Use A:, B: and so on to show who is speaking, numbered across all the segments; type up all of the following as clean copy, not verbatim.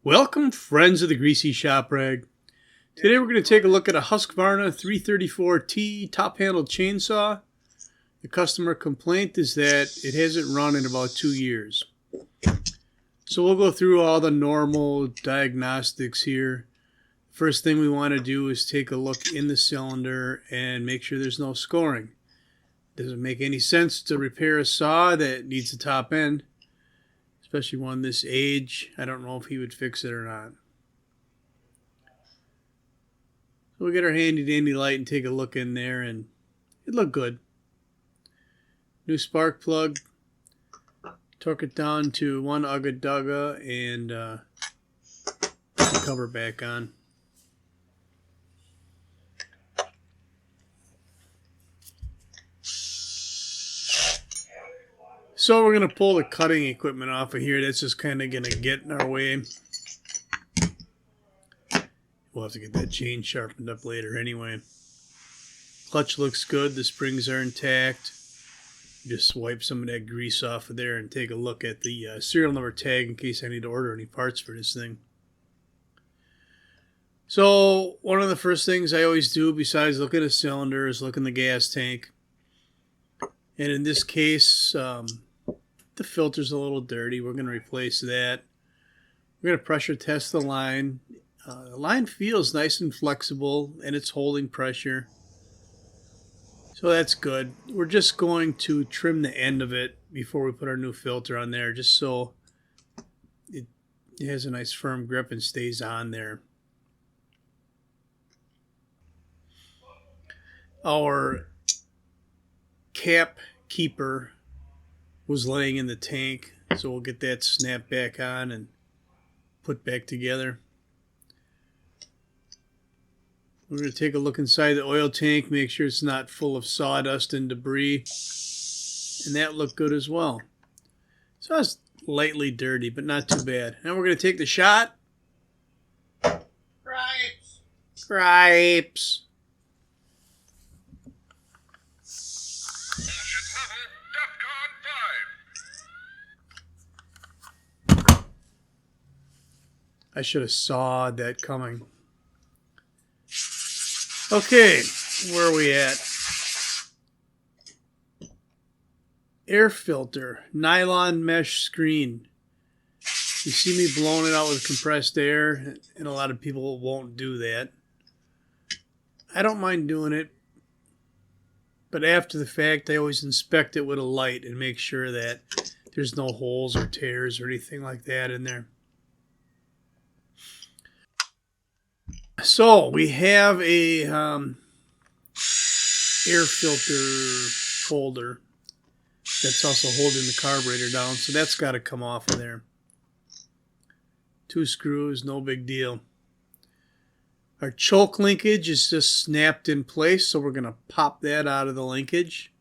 A: Welcome, friends of the Greasy Shop Rag. Today we're going to take a look at a Husqvarna 334T top-handled chainsaw. The customer complaint is that it hasn't run in about 2 years. So we'll go through all the normal diagnostics here. First thing we want to do is take a look in the cylinder and make sure there's no scoring. Doesn't make any sense to repair a saw that needs a top end, especially one this age. I don't know if he would fix it or not. So we'll get our handy dandy light and take a look in there, and it looked good. New spark plug. Torque it down to 1 ugga dugga and put the cover back on. So we're going to pull the cutting equipment off of here. That's just kind of going to get in our way. We'll have to get that chain sharpened up later anyway. Clutch looks good. The springs are intact. Just wipe some of that grease off of there and take a look at the serial number tag in case I need to order any parts for this thing. So one of the first things I always do besides look at a cylinder is look in the gas tank. And in this case, the filter's a little dirty. We're going to replace that. We're going to pressure test the line. The line feels nice and flexible, and it's holding pressure. So that's good. We're just going to trim the end of it before we put our new filter on there, just so it has a nice firm grip and stays on there. Our cap keeper was laying in the tank, so we'll get that snapped back on and put back together. We're going to take a look inside the oil tank, make sure it's not full of sawdust and debris, and that looked good as well. So it's lightly dirty, but not too bad. Now we're going to take the shot. Gripes. Gripes. I should have sawed that coming. Okay, where are we at? Air filter, nylon mesh screen. You see me blowing it out with compressed air, and a lot of people won't do that. I don't mind doing it, but after the fact, I always inspect it with a light and make sure that there's no holes or tears or anything like that in there. So we have a air filter holder that's also holding the carburetor down, so that's got to come off of there. 2 screws, no big deal. Our choke linkage is just snapped in place, so we're going to pop that out of the linkage.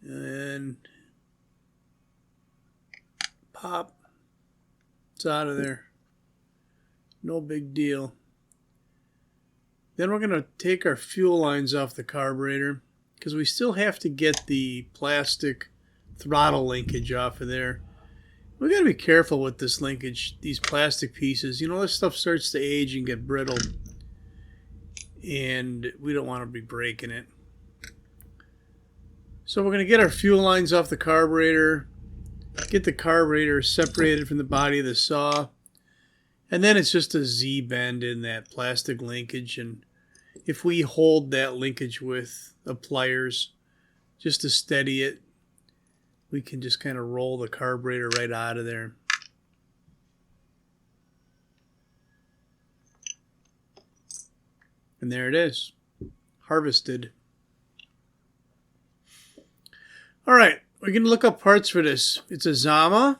A: And pop. It's out of there. No big deal. Then we're going to take our fuel lines off the carburetor because we still have to get the plastic throttle linkage off of there. We got to be careful with this linkage, these plastic pieces. You know, this stuff starts to age and get brittle, and we don't want to be breaking it. So we're going to get our fuel lines off the carburetor, get the carburetor separated from the body of the saw. And then it's just a Z-bend in that plastic linkage. And if we hold that linkage with the pliers just to steady it, we can just kind of roll the carburetor right out of there. And there it is. Harvested. All right, we're going to look up parts for this. It's a Zama.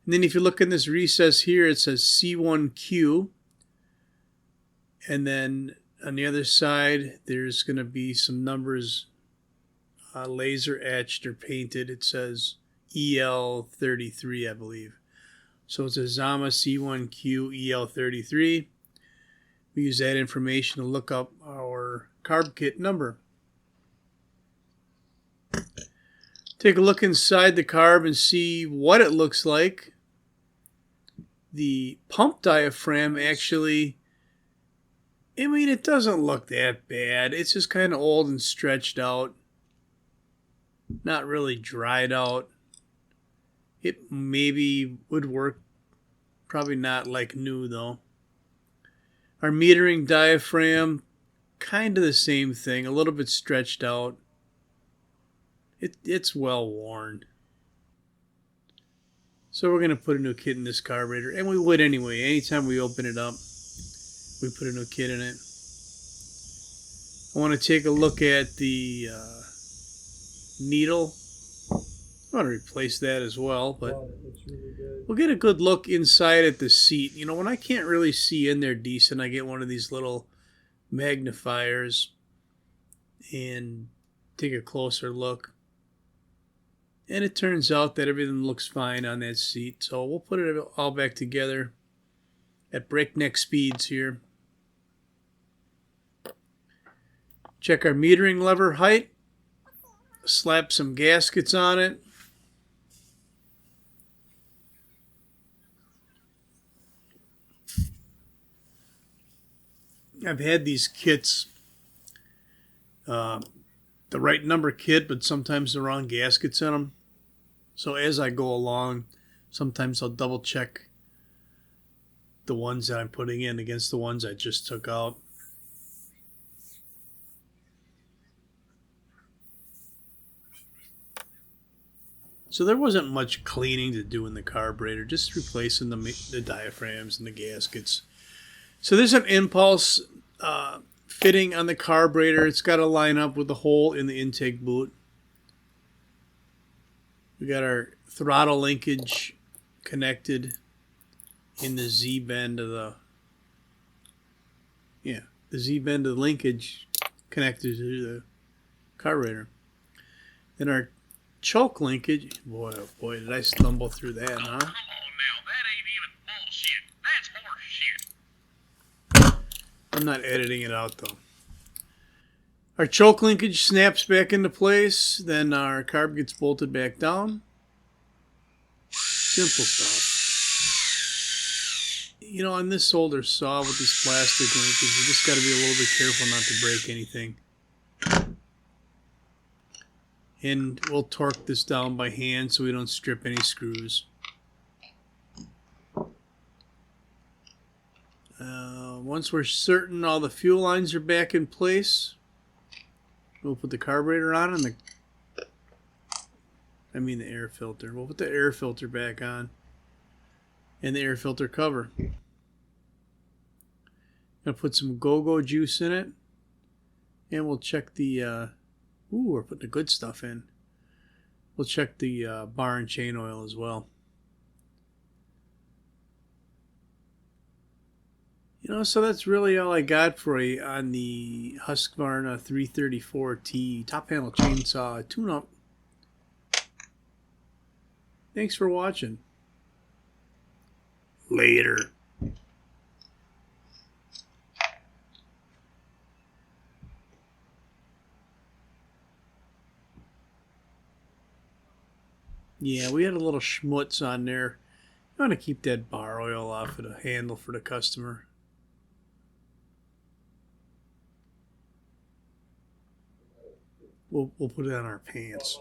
A: And then if you look in this recess here, it says C1Q. And then on the other side, there's going to be some numbers laser etched or painted. It says EL33, I believe. So it's a Zama C1Q EL33. We use that information to look up our carb kit number. Take a look inside the carb and see what it looks like. The pump diaphragm actually, I mean, it doesn't look that bad. It's just kind of old and stretched out. Not really dried out. It maybe would work. Probably not like new though. Our metering diaphragm, kind of the same thing. A little bit stretched out. It's well worn. So we're going to put a new kit in this carburetor. And we would anyway. Anytime we open it up, we put a new kit in it. I want to take a look at the needle. I want to replace that as well, but we'll get a good look inside at the seat. You know, when I can't really see in there decent, I get one of these little magnifiers and take a closer look. And it turns out that everything looks fine on that seat. So we'll put it all back together at breakneck speeds here. Check our metering lever height. Slap some gaskets on it. I've had these kits, the right number kit, but sometimes the wrong gaskets in them. So as I go along, sometimes I'll double check the ones that I'm putting in against the ones I just took out. So there wasn't much cleaning to do in the carburetor, just replacing the diaphragms and the gaskets. So there's an impulse fitting on the carburetor. It's got to line up with the hole in the intake boot. We got our throttle linkage connected in the Z-bend of the Z-bend of the linkage connected to the carburetor. Then our choke linkage. Boy, oh boy, did I stumble through that, huh?
B: Come on now, that ain't even bullshit. That's horse shit.
A: I'm not editing it out though. Our choke linkage snaps back into place. Then our carb gets bolted back down. Simple stuff. You know, on this solder saw with this plastic linkage, you just got to be a little bit careful not to break anything. And we'll torque this down by hand so we don't strip any screws. Once we're certain all the fuel lines are back in place, we'll put the carburetor on and the air filter. We'll put the air filter back on and the air filter cover. Gonna put some go-go juice in it, and we'll check the we're putting the good stuff in. We'll check the bar and chain oil as well. You know, so that's really all I got for you on the Husqvarna 334T top handle chainsaw tune-up. Thanks for watching. Later. Yeah, we had a little schmutz on there. You want to keep that bar oil off of the handle for the customer. We'll put it on our pants.